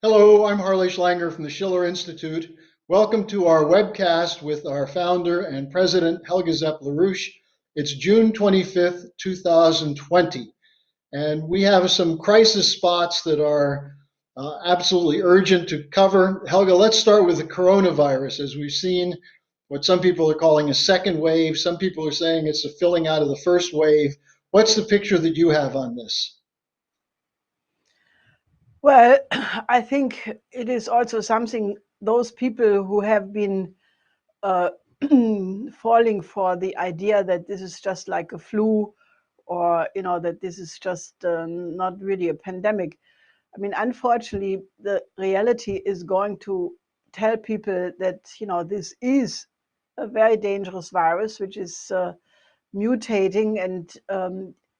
Hello, I'm Harley Schlanger from the Schiller Institute. Welcome to our webcast with our founder and president, Helga Zepp LaRouche. It's June 25th, 2020, and we have some crisis spots that are absolutely urgent to cover. Helga, let's start with the coronavirus. As we've seen, what some people are calling a second wave, some people are saying it's a filling out of the first wave. What's the picture that you have on this? Well, I think it is also something those people who have been uh, falling for the idea that this is just like a flu or that this is just not really a pandemic. I mean, unfortunately, the reality is going to tell people that this is a very dangerous virus which is mutating, and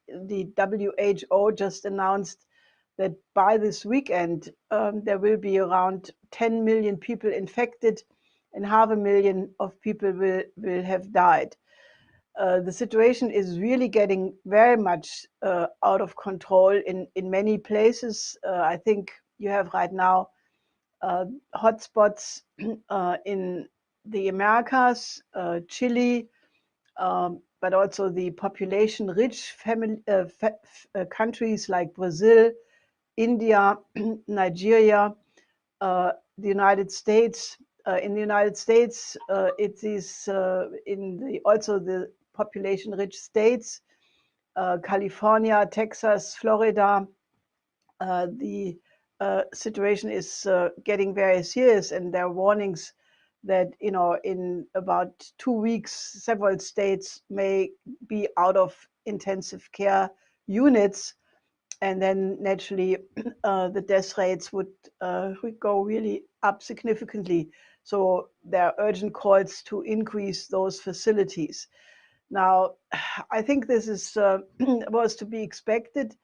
the WHO just announced that by this weekend there will be around 10 million people infected and half a million of people will have died. The situation is really getting very much out of control in many places. I think you have right now uh, hotspots in the Americas, Chile, but also the population-rich countries like Brazil, India, Nigeria, the United States. In the United States, it is in also the population-rich states, California, Texas, Florida. The situation is getting very serious, and there are warnings that in about 2 weeks, several states may be out of intensive care units, and then naturally the death rates would go really up significantly. So there are urgent calls to increase those facilities. Now, I think this is was to be expected,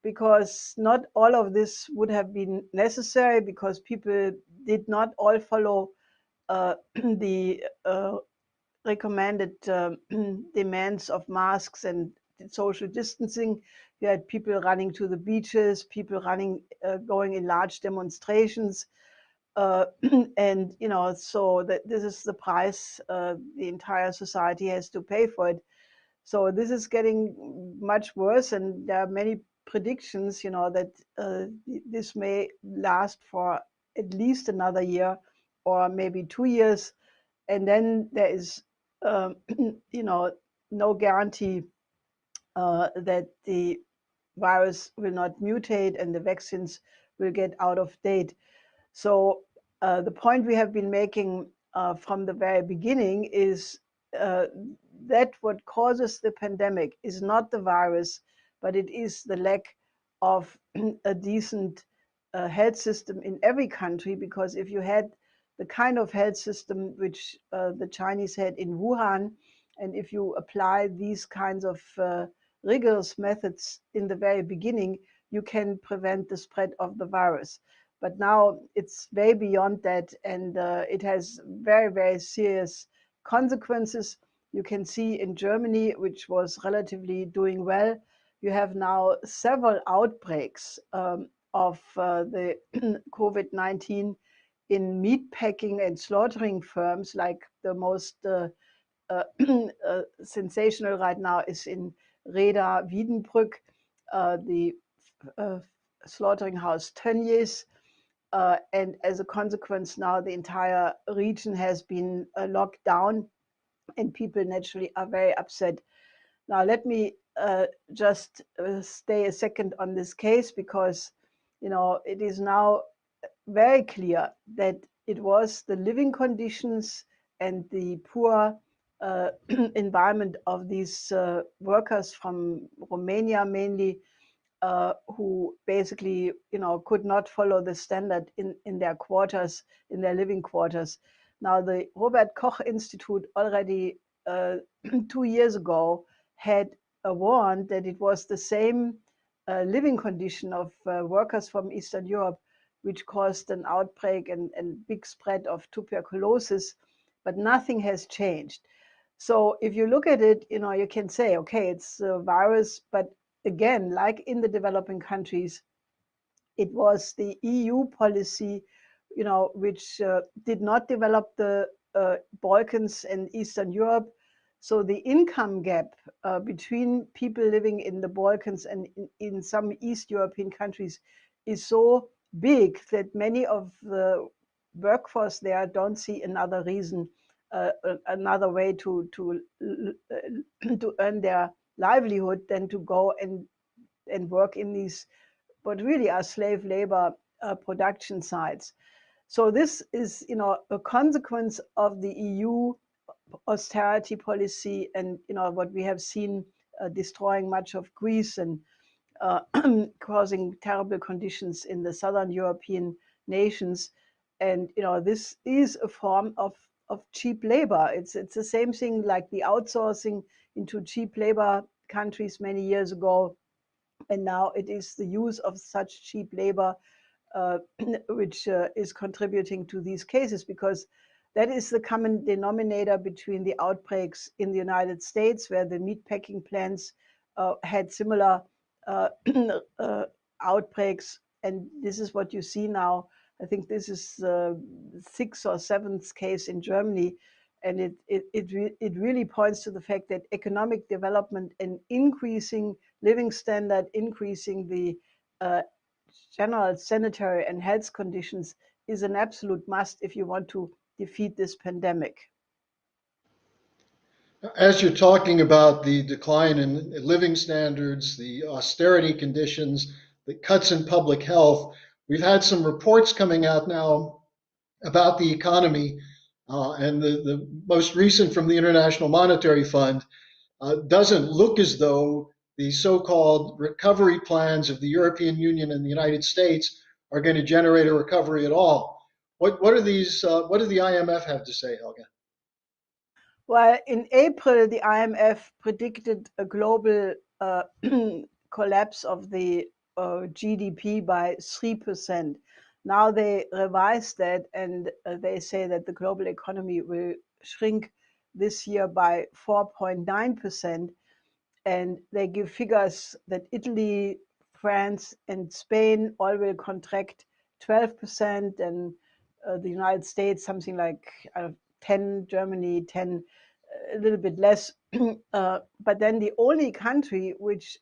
because not all of this would have been necessary, because people did not all follow the recommended demands of masks and social distancing. You had people running to the beaches, people going in large demonstrations, uh, and so that this is the price the entire society has to pay for it. So this is getting much worse, and there are many predictions, that this may last for at least another year or maybe 2 years, and then there is, um, you know, no guarantee that the virus will not mutate and the vaccines will get out of date. So the point we have been making from the very beginning is uh, that what causes the pandemic is not the virus, but it is the lack of a decent health system in every country. Because if you had the kind of health system which the Chinese had in Wuhan, and if you apply these kinds of rigorous methods in the very beginning, you can prevent the spread of the virus. But now it's way beyond that, and it has very, very serious consequences. You can see in Germany, which was relatively doing well, you have now several outbreaks of the COVID-19 in meat packing and slaughtering firms. Like the most uh, sensational right now is in Reda Wiedenbrück, the uh, slaughtering house Tönnies. And as a consequence, now the entire region has been locked down, and people naturally are very upset. Now, let me just stay a second on this case, because it is now very clear that it was the living conditions and the poor environment of these workers from Romania mainly, who basically could not follow the standard in their quarters, in their living quarters. Now, the Robert Koch Institute already 2 years ago had warned that it was the same living condition of workers from Eastern Europe which caused an outbreak and big spread of tuberculosis, but nothing has changed. So if you look at it, you can say, okay, it's a virus, but again, like in the developing countries, It was the EU policy, which did not develop the Balkans and Eastern Europe. So the income gap between people living in the Balkans and in some East European countries is so big that many of the workforce there don't see another reason, another way to to earn their livelihood than to go and work in these, what really are slave labor production sites. So this is, a consequence of the EU austerity policy, and what we have seen destroying much of Greece and uh, causing terrible conditions in the southern European nations. And this is a form of cheap labor. It's the same thing like the outsourcing into cheap labor countries many years ago, and now it is the use of such cheap labor uh, which is contributing to these cases, because that is the common denominator between the outbreaks in the United States, where the meatpacking plants had similar uh, outbreaks, and this is what you see now. I think this is the sixth or seventh case in Germany, and it really points to the fact that economic development and increasing living standard, increasing the uh, general sanitary and health conditions is an absolute must if you want to defeat this pandemic. As you're talking about the decline in living standards, the austerity conditions, the cuts in public health, we've had some reports coming out now about the economy, and the most recent from the International Monetary Fund doesn't look as though the so-called recovery plans of the European Union and the United States are going to generate a recovery at all. What are these? What does the IMF have to say, Helga? Well, in April, the IMF predicted a global collapse of the GDP by 3%. Now they revised that, and they say that the global economy will shrink this year by 4.9%. And they give figures that Italy, France, and Spain all will contract 12%, and the United States something like 10, Germany 10, a little bit less. But then the only country which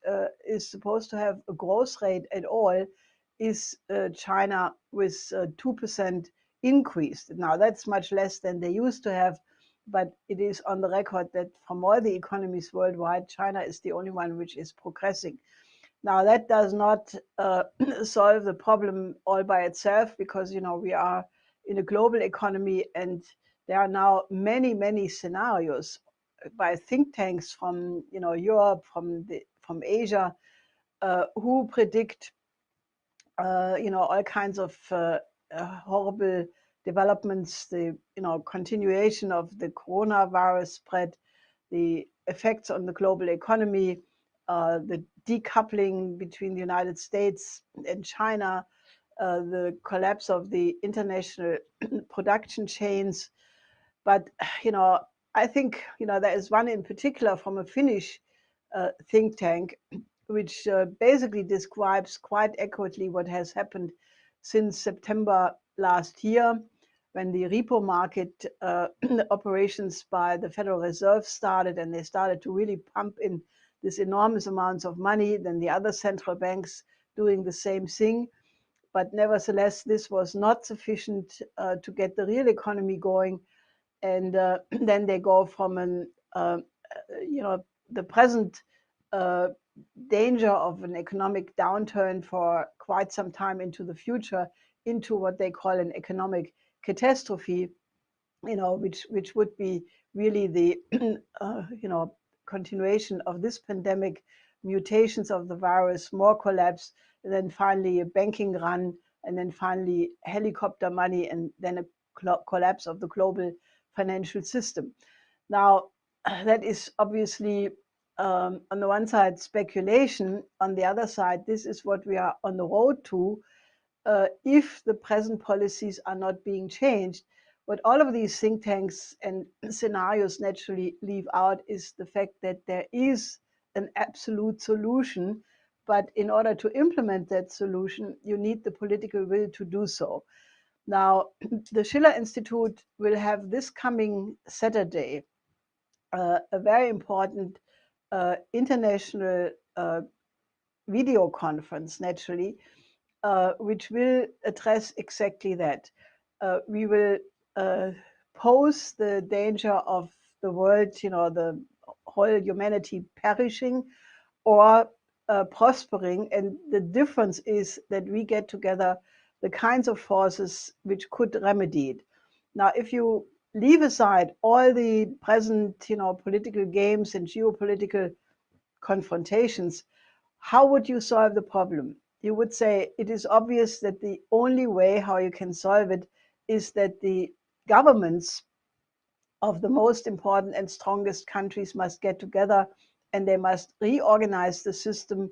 is supposed to have a growth rate at all is China, with 2% increase. Now that's much less than they used to have, but it is on the record that from all the economies worldwide, China is the only one which is progressing. Now that does not solve the problem all by itself, because we are in a global economy, and there are now many scenarios by think tanks from Europe, from Asia, who predict all kinds of horrible developments, the continuation of the coronavirus spread, the effects on the global economy, the decoupling between the United States and China, the collapse of the international production chains. But I think there is one in particular from a Finnish think tank, which basically describes quite accurately what has happened since September last year, when the repo market operations by the Federal Reserve started, and they started to really pump in this enormous amounts of money. Then the other central banks doing the same thing. But nevertheless, this was not sufficient to get the real economy going. And then they go from the present uh, danger of an economic downturn for quite some time into the future, into what they call an economic catastrophe, which would be really the continuation of this pandemic, mutations of the virus, more collapse, and then finally a banking run, and then finally helicopter money, and then a collapse of the global financial system. Now, that is obviously on the one side speculation. On the other side, this is what we are on the road to if the present policies are not being changed. What all of these think tanks and scenarios naturally leave out is the fact that there is an absolute solution but in order to implement that solution, you need the political will to do so. Now, the Schiller Institute will have this coming Saturday a very important international video conference, naturally, which will address exactly that. We will pose the danger of the world, the whole humanity perishing or prospering. And the difference is that we get together the kinds of forces which could remedy it. Now, if you leave aside all the present, political games and geopolitical confrontations, how would you solve the problem? You would say it is obvious that the only way how you can solve it is that the governments of the most important and strongest countries must get together and they must reorganize the system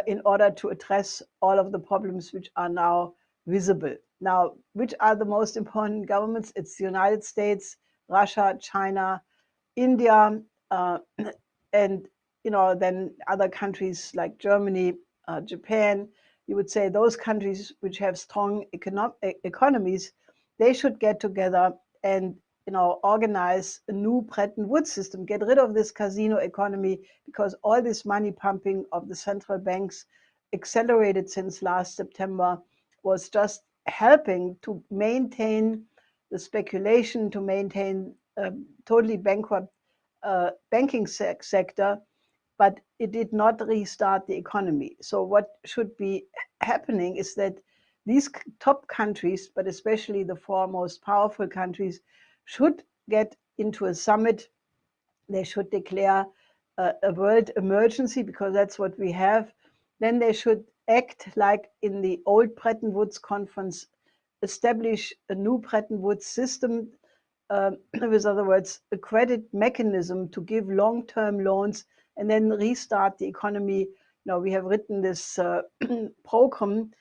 in order to address all of the problems which are now visible. Now, which are the most important governments? It's the United States, Russia, China, India, and then other countries like Germany, Japan. You would say those countries which have strong economies, they should get together and organize a new Bretton Woods system, get rid of this casino economy, because all this money pumping of the central banks accelerated since last September was just helping to maintain the speculation, to maintain totally bankrupt banking sector, but it did not restart the economy. So what should be happening is that these top countries, but especially the four most powerful countries, should get into a summit. They should declare a world emergency, because that's what we have. Then they should act like in the old Bretton Woods conference, establish a new Bretton Woods system, with other words, a credit mechanism to give long-term loans and then restart the economy. We have written this program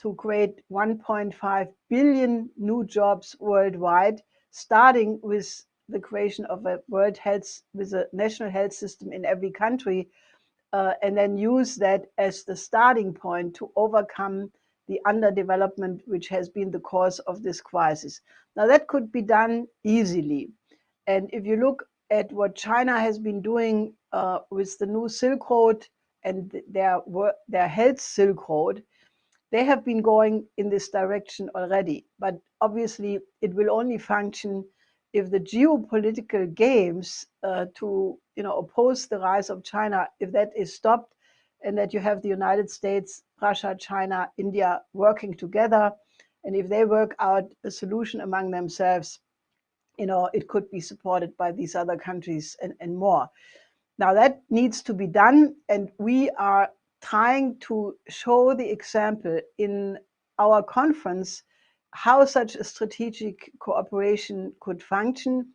to create 1.5 billion new jobs worldwide, starting with the creation of a with a national health system in every country, and then use that as the starting point to overcome the underdevelopment which has been the cause of this crisis. Now, that could be done easily. And if you look at what China has been doing with the new Silk Road and their health Silk Road, they have been going in this direction already. But obviously, it will only function if the geopolitical games to oppose the rise of China, if that is stopped, and that you have the United States, Russia, China, India working together, and if they work out a solution among themselves, it could be supported by these other countries and more. Now that needs to be done, and we are trying to show the example in our conference how such a strategic cooperation could function.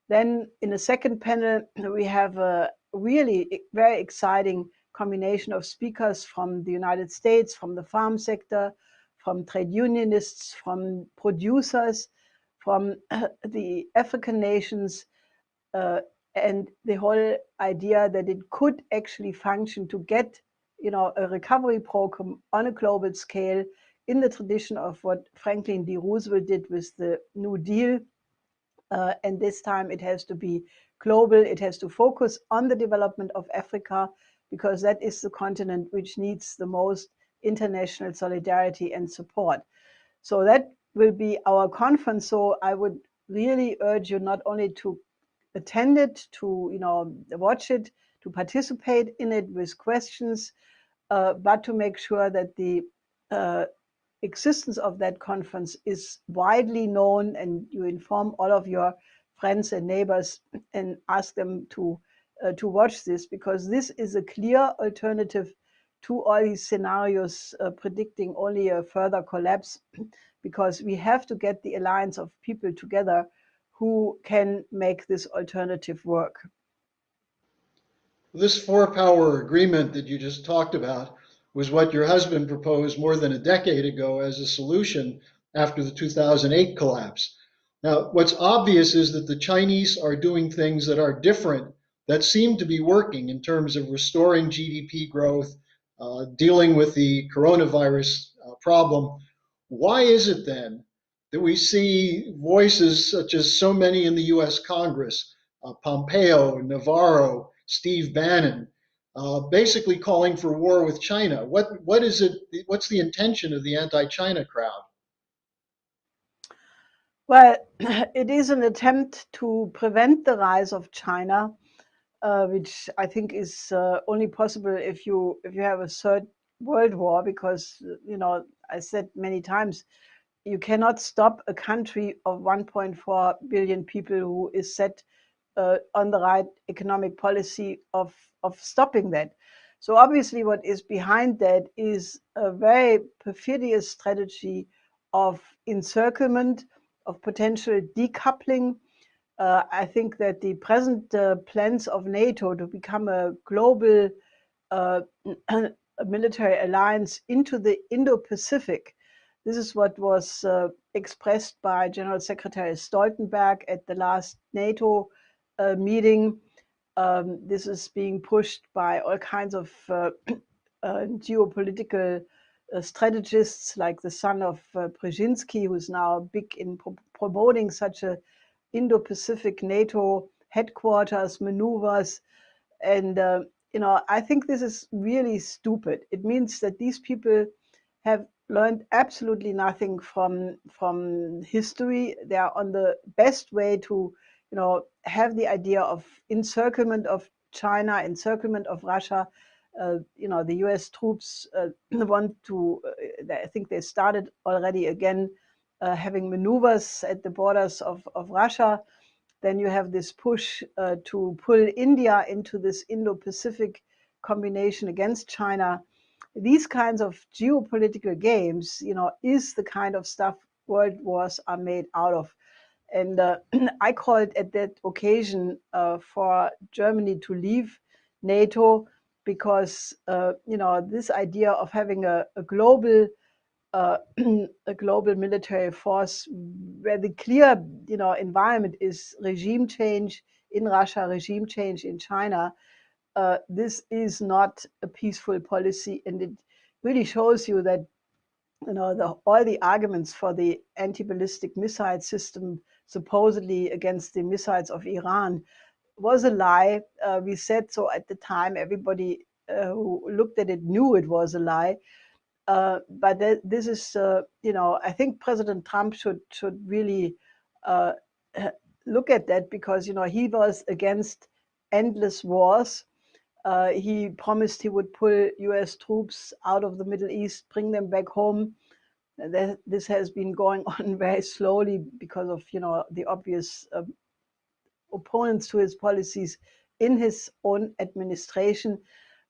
Then in a second panel, we have a really very exciting combination of speakers from the United States, from the farm sector, from trade unionists, from producers, from the African nations, and the whole idea that it could actually function to get a recovery program on a global scale in the tradition of what Franklin D. Roosevelt did with the New Deal. And this time it has to be global. It has to focus on the development of Africa, because that is the continent which needs the most international solidarity and support. So that will be our conference. So I would really urge you not only to attend it, to watch it, to participate in it with questions, but to make sure that the existence of that conference is widely known, and you inform all of your friends and neighbors and ask them to watch this, because this is a clear alternative to all these scenarios predicting only a further collapse, because we have to get the alliance of people together who can make this alternative work. This four-power agreement that you just talked about was what your husband proposed more than a decade ago as a solution after the 2008 collapse. Now, what's obvious is that the Chinese are doing things that are different, that seem to be working in terms of restoring GDP growth, dealing with the coronavirus problem. Why is it then that we see voices such as so many in the US Congress, Pompeo, Navarro, Steve Bannon, basically calling for war with China? What is it? What's the intention of the anti-China crowd? Well, it is an attempt to prevent the rise of China, which I think is only possible if you have a third world war, because I said many times, you cannot stop a country of 1.4 billion people who is set on the right economic policy of stopping that. So obviously, what is behind that is a very perfidious strategy of encirclement, of potential decoupling. I think that the present plans of NATO to become a global uh, military alliance into the Indo-Pacific. This is what was expressed by General Secretary Stoltenberg at the last NATO meeting. This is being pushed by all kinds of geopolitical strategists, like the son of Brzezinski, who's now big in promoting such a Indo-Pacific NATO headquarters maneuvers. And I think this is really stupid. It means that these people have learned absolutely nothing from history. They are on the best way to have the idea of encirclement of China, encirclement of Russia. The US troops want to, I think they started already again having maneuvers at the borders of Russia. Then you have this push to pull India into this Indo-Pacific combination against China. These kinds of geopolitical games, is the kind of stuff world wars are made out of. And I called at that occasion for Germany to leave NATO, because this idea of having a global a global military force where the clear environment is regime change in Russia, regime change in China. This is not a peaceful policy, and it really shows you that all the arguments for the anti-ballistic missile system supposedly against the missiles of Iran was a lie. We said so at the time. Everybody who looked at it knew it was a lie. But this is, I think President Trump should really uh, look at that, because he was against endless wars. He promised he would pull U.S. troops out of the Middle East, bring them back home. This has been going on very slowly because of the obvious opponents to his policies in his own administration.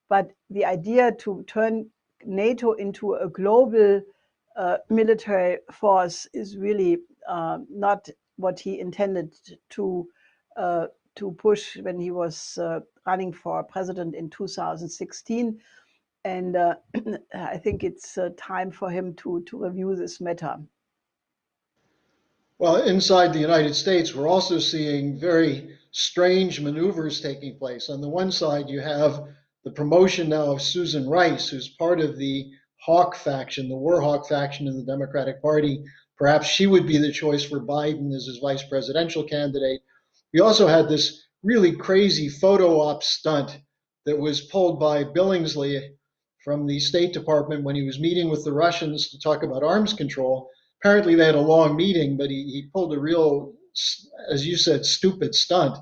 But the idea to turn NATO into a global military force is really not what he intended uh, to push when he was running for president in 2016. And I think it's time for him to review this matter. Well, inside the United States, we're also seeing very strange maneuvers taking place. On the one side, you have the promotion now of Susan Rice, who's part of the Hawk faction, the War Hawk faction in the Democratic Party. Perhaps she would be the choice for Biden as his vice presidential candidate. We also had this really crazy photo op stunt that was pulled by Billingslea from the State Department when he was meeting with the Russians to talk about arms control. Apparently they had a long meeting, but he pulled a real, as you said, stupid stunt.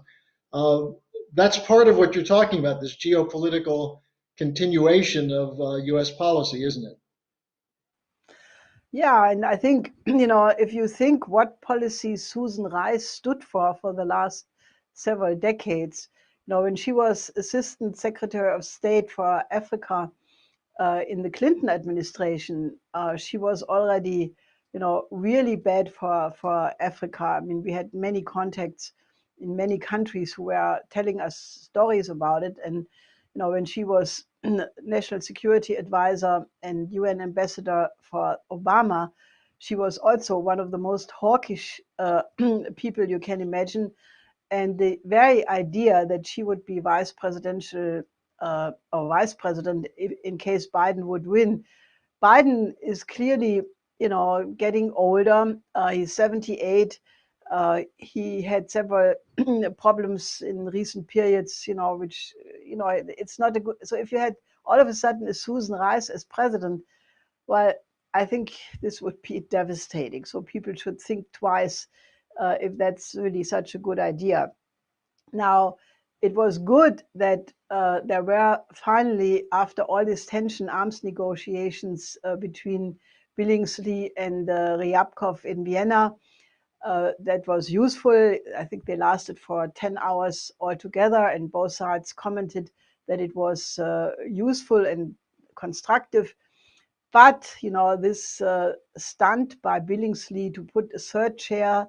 Uh, that's part of what you're talking about, this geopolitical continuation of US policy, isn't it? Yeah, and I think, if you think what policies Susan Rice stood for the last several decades, when she was Assistant Secretary of State for Africa in the Clinton administration, she was already, really bad for Africa. I mean, we had many contacts in many countries who were telling us stories about it. And, when she was National Security Advisor and UN Ambassador for Obama, she was also one of the most hawkish people you can imagine. And the very idea that she would be vice presidential or vice president in case Biden would win. Biden is clearly, getting older. He's 78. He had several problems in recent periods, which, it's not a good. So if you had all of a sudden a Susan Rice as president, well, I think this would be devastating. So people should think twice if that's really such a good idea. Now, it was good that there were finally, after all this tension, arms negotiations between Billingslea and Ryabkov in Vienna. That was useful. I think they lasted for 10 hours altogether, and both sides commented that it was useful and constructive. But, this stunt by Billingslea to put a third chair,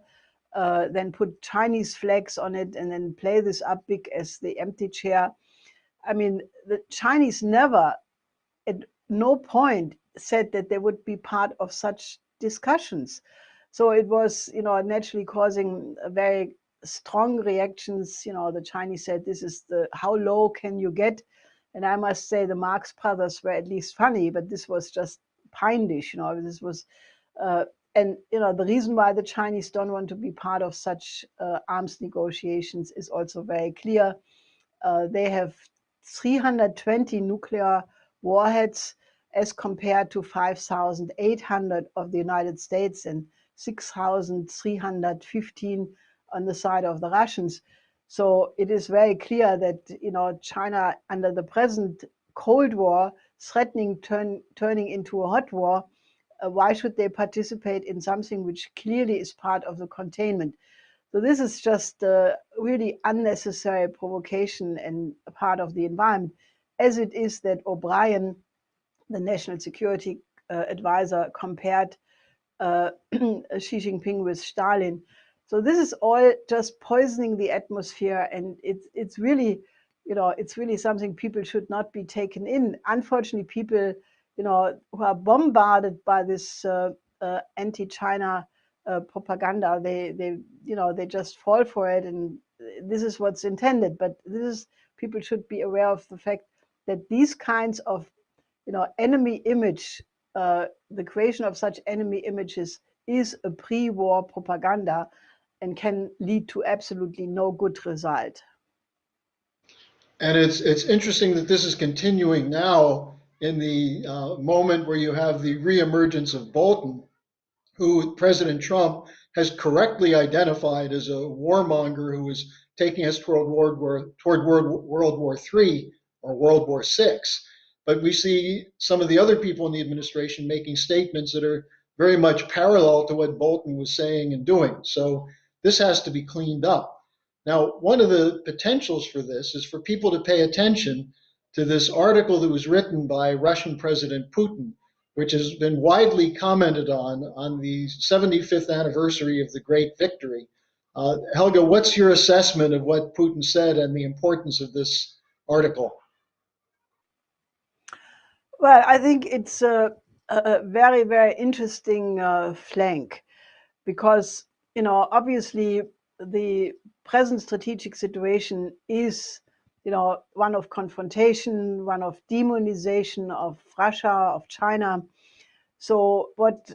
then put Chinese flags on it, and then play this up big as the empty chair. I mean, the Chinese never, at no point, said that they would be part of such discussions. So it was, naturally causing very strong reactions. The Chinese said, this is how low can you get? And I must say the Marx Brothers were at least funny, but this was just pinish. This was, and the reason why the Chinese don't want to be part of such arms negotiations is also very clear. They have 320 nuclear warheads as compared to 5,800 of the United States and 6,315 on the side of the Russians. So it is very clear that China, under the present Cold War, threatening turning into a hot war, why should they participate in something which clearly is part of the containment? So this is just really unnecessary provocation and a part of the environment, as it is that O'Brien, the national security advisor, compared Xi Jinping with Stalin. So this is all just poisoning the atmosphere, and it's really, it's really something people should not be taken in. Unfortunately, people, who are bombarded by this anti-China propaganda, they just fall for it, and this is what's intended. But people should be aware of the fact that these kinds of, enemy image, the creation of such enemy images is a pre-war propaganda and can lead to absolutely no good result. And it's interesting that this is continuing now in the moment where you have the reemergence of Bolton, who President Trump has correctly identified as a warmonger who is taking us toward World War III or World War VI. But we see some of the other people in the administration making statements that are very much parallel to what Bolton was saying and doing. So this has to be cleaned up. Now, one of the potentials for this is for people to pay attention to this article that was written by Russian President Putin, which has been widely commented on the 75th anniversary of the Great Victory. Helga, what's your assessment of what Putin said and the importance of this article? Well, I think it's a very, very interesting flank because, obviously the present strategic situation is, one of confrontation, one of demonization of Russia, of China. So what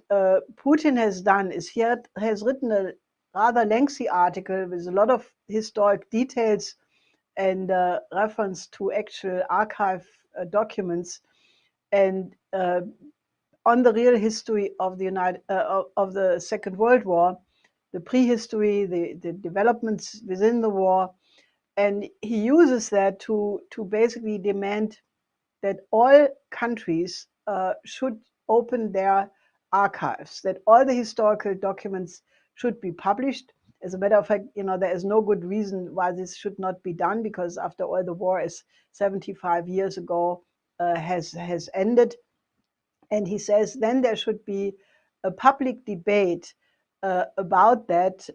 Putin has done is he has written a rather lengthy article with a lot of historic details and reference to actual archive documents and on the real history of the Second World War, the prehistory, the developments within the war, and he uses that to basically demand that all countries should open their archives, that all the historical documents should be published. As a matter of fact, there is no good reason why this should not be done, because after all, the war is 75 years ago, has ended. And he says then there should be a public debate about that,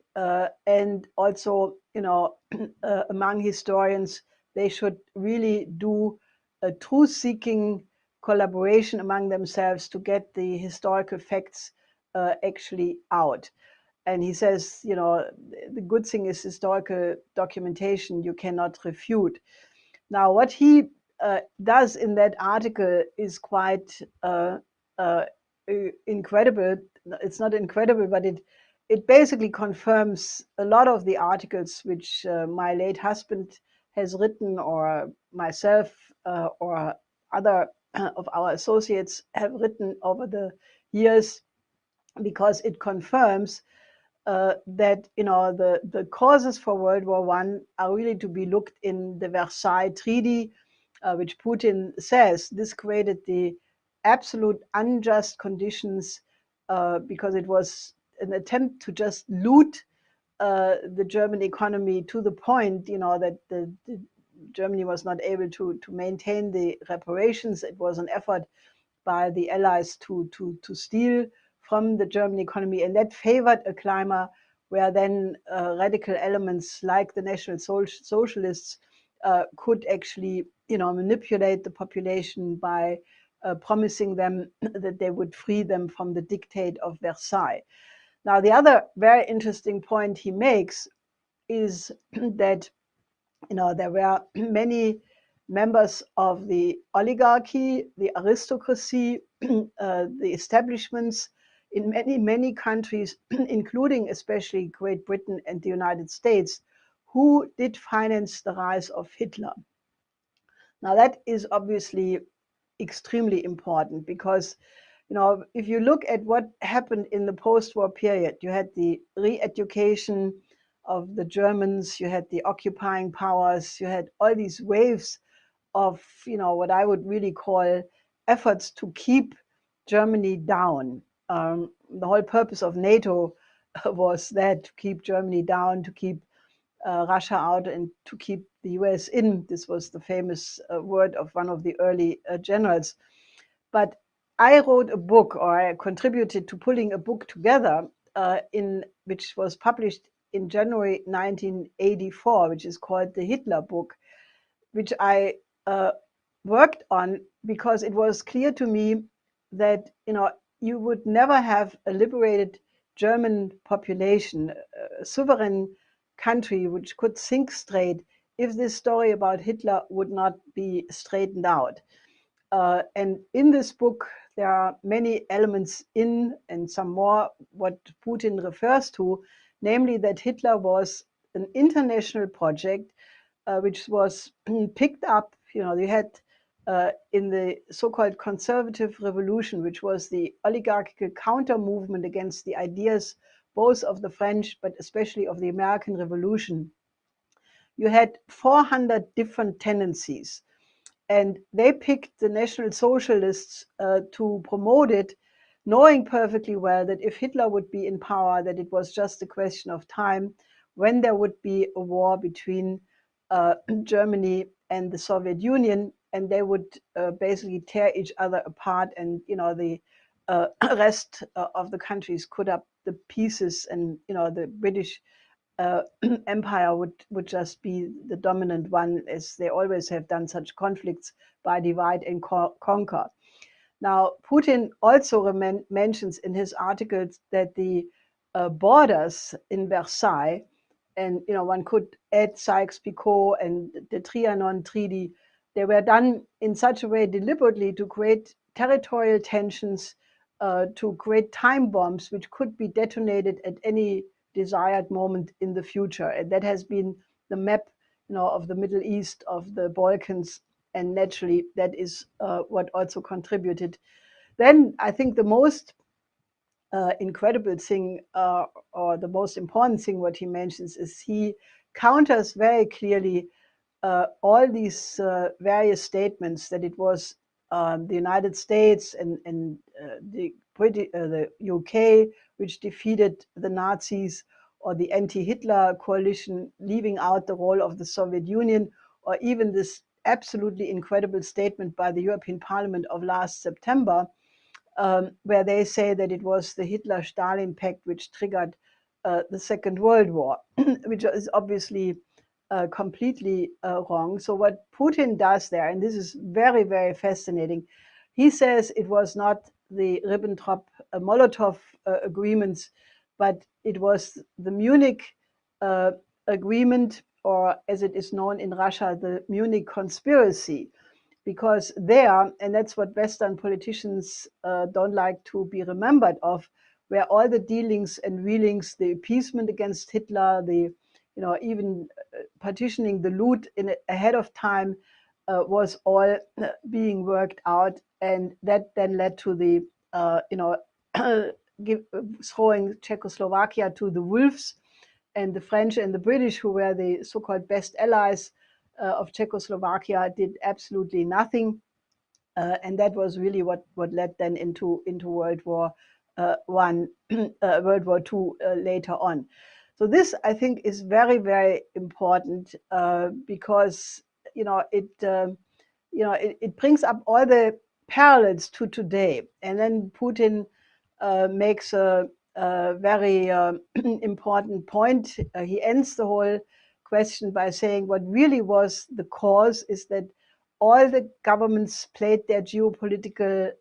and also, among historians, they should really do a truth-seeking collaboration among themselves to get the historical facts actually out. And he says, the good thing is historical documentation you cannot refute. Now, what he does in that article is quite incredible. It's not incredible, but it basically confirms a lot of the articles which my late husband has written, or myself, or other of our associates have written over the years, because it confirms that the causes for World War I are really to be looked in the Versailles Treaty, which Putin says this created the absolute unjust conditions, because it was an attempt to just loot the German economy to the point, that the Germany was not able to maintain the reparations. It was an effort by the Allies to steal from the German economy, and that favored a climate where then radical elements like the National Socialists could actually, manipulate the population by promising them that they would free them from the dictate of Versailles. Now, the other very interesting point he makes is that there were many members of the oligarchy, the aristocracy, the establishments in many, many countries, including especially Great Britain and the United States, who did finance the rise of Hitler. Now, that is obviously extremely important, because if you look at what happened in the post-war period, you had the re-education of the Germans, you had the occupying powers, you had all these waves of, what I would really call efforts to keep Germany down. The whole purpose of NATO was that, to keep Germany down, to keep Russia out, and to keep the US in. This was the famous word of one of the early generals. But I wrote a book, or I contributed to pulling a book together, which was published in January 1984, which is called the Hitler Book, which I worked on because it was clear to me that you would never have a liberated German population, a sovereign country which could think straight, if this story about Hitler would not be straightened out. And in this book, there are many elements and some more, what Putin refers to, namely that Hitler was an international project, which was picked up. You had in the so-called conservative revolution, which was the oligarchical counter movement against the ideas both of the French, but especially of the American Revolution, you had 400 different tendencies. And they picked the National Socialists to promote it, knowing perfectly well that if Hitler would be in power, that it was just a question of time when there would be a war between Germany and the Soviet Union, and they would basically tear each other apart, and the rest of the countries could up the pieces, and the British empire would just be the dominant one, as they always have done such conflicts by divide and conquer. Now, Putin also mentions in his articles that the borders in Versailles, and one could add Sykes-Picot and the Trianon Treaty, they were done in such a way deliberately to create territorial tensions, to create time bombs which could be detonated at any desired moment in the future. And that has been the map of the Middle East, of the Balkans, and naturally that is what also contributed. Then I think the most incredible thing, or the most important thing what he mentions, is he counters very clearly all these various statements that it was the United States and the UK which defeated the Nazis, or the anti-Hitler coalition, leaving out the role of the Soviet Union, or even this absolutely incredible statement by the European Parliament of last September, where they say that it was the Hitler-Stalin Pact which triggered the Second World War, which is obviously completely wrong. So what Putin does there, and this is very, very fascinating, he says it was not the Ribbentrop-Molotov agreements, but it was the Munich agreement, or as it is known in Russia, the Munich conspiracy. because there, and that's what Western politicians don't like to be remembered of, where all the dealings and wheelings, the appeasement against Hitler, the even partitioning the loot ahead of time, was all being worked out, and that then led to the throwing Czechoslovakia to the wolves, and the French and the British, who were the so-called best allies of Czechoslovakia, did absolutely nothing, and that was really what led then into World War One, World War Two later on. So this, I think, is very, very important because it brings up all the parallels to today. And then Putin makes a very important point. He ends the whole question by saying what really was the cause is that all the governments played their geopolitical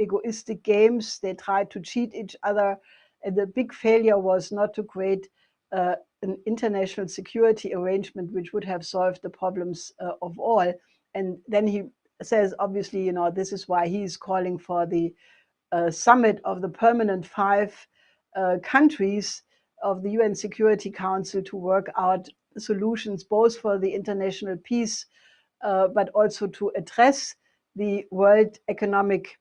egoistic games. They tried to cheat each other. And the big failure was not to create an international security arrangement which would have solved the problems of all. And then he says, obviously, this is why he's calling for the summit of the permanent five countries of the UN Security Council to work out solutions both for the international peace, but also to address the world economic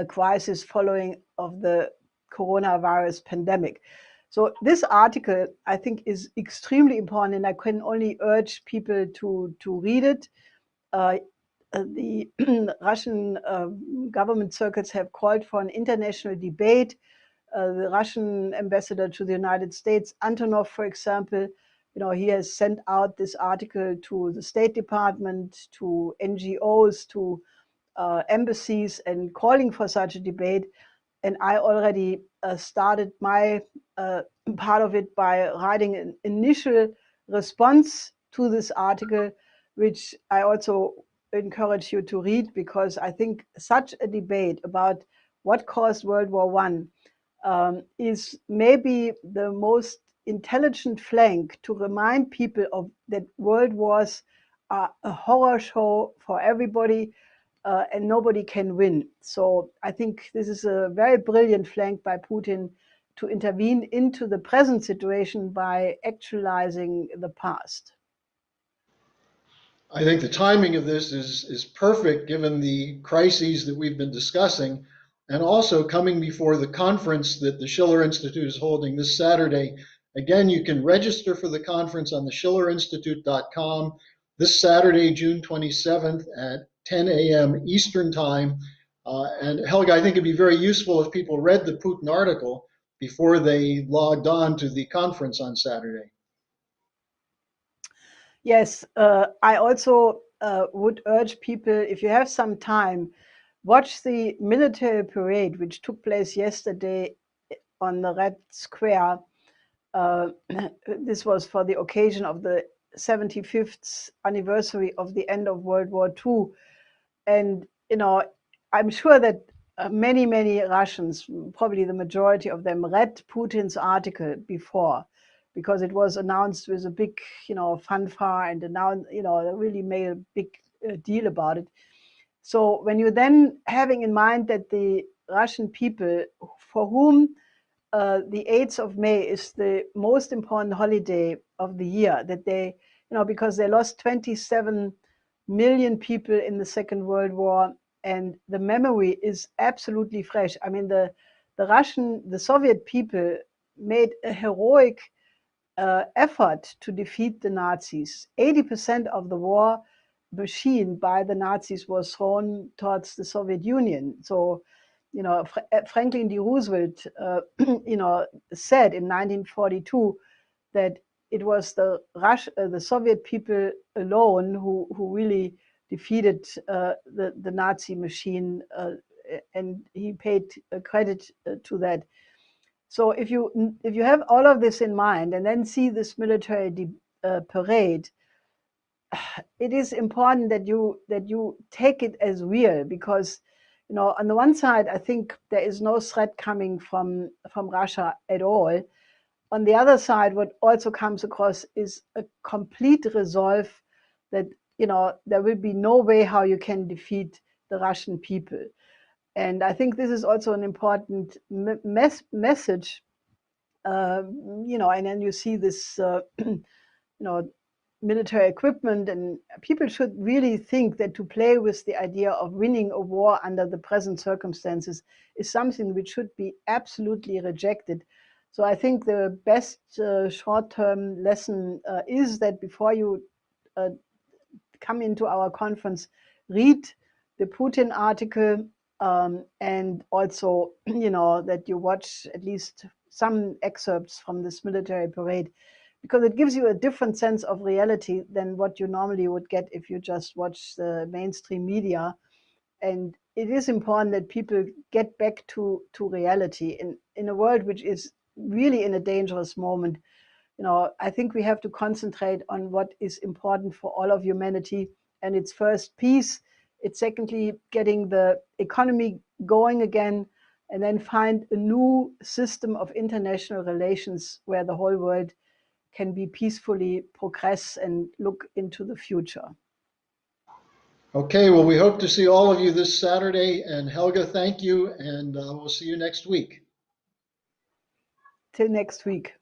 crisis following of the coronavirus pandemic. So this article, I think, is extremely important, and I can only urge people to read it. The Russian government circuits have called for an international debate. The Russian ambassador to the United States, Antonov, for example, he has sent out this article to the State Department, to NGOs, to embassies, and calling for such a debate. And I already started my part of it by writing an initial response to this article, which I also encourage you to read, because I think such a debate about what caused World War One is maybe the most intelligent flank to remind people of that world wars are a horror show for everybody, and nobody can win. So I think this is a very brilliant flank by Putin to intervene into the present situation by actualizing the past. I think the timing of this is perfect given the crises that we've been discussing, and also coming before the conference that the Schiller Institute is holding this Saturday. Again, you can register for the conference on the schillerinstitute.com this Saturday, June 27th at 10 a.m. Eastern Time. And Helga, I think it'd be very useful if people read the Putin article before they logged on to the conference on Saturday. Yes, I also would urge people, if you have some time, watch the military parade which took place yesterday on the Red Square. This was for the occasion of the 75th anniversary of the end of World War II. And, I'm sure that many, many Russians, probably the majority of them, read Putin's article before, because it was announced with a big, fanfare, and really made a big deal about it. So when you then having in mind that the Russian people, for whom the 8th of May is the most important holiday of the year, that they, because they lost 27 million people in the Second World War, and the memory is absolutely fresh. I mean, the Soviet people made a heroic effort to defeat the Nazis. 80% of the war machine by the Nazis was thrown towards the Soviet Union. So, Franklin D. Roosevelt, said in 1942 that it was the Soviet people alone who really defeated the Nazi machine, and he paid credit to that. So if you have all of this in mind and then see this military parade, it is important that you take it as real, because on the one side, I think there is no threat coming from Russia at all. On the other side, what also comes across is a complete resolve that there will be no way how you can defeat the Russian people. And I think this is also an important message. And then you see this, military equipment, and people should really think that to play with the idea of winning a war under the present circumstances is something which should be absolutely rejected. So I think the best short-term lesson is that before you come into our conference, read the Putin article, and also, that you watch at least some excerpts from this military parade, because it gives you a different sense of reality than what you normally would get if you just watch the mainstream media. And it is important that people get back to reality in a world which is really in a dangerous moment. I think we have to concentrate on what is important for all of humanity. And it's first peace. It's secondly getting the economy going again, and then find a new system of international relations where the whole world can be peacefully progress and look into the future. Okay, well, we hope to see all of you this Saturday. And Helga, thank you, and we'll see you next week. Till next week.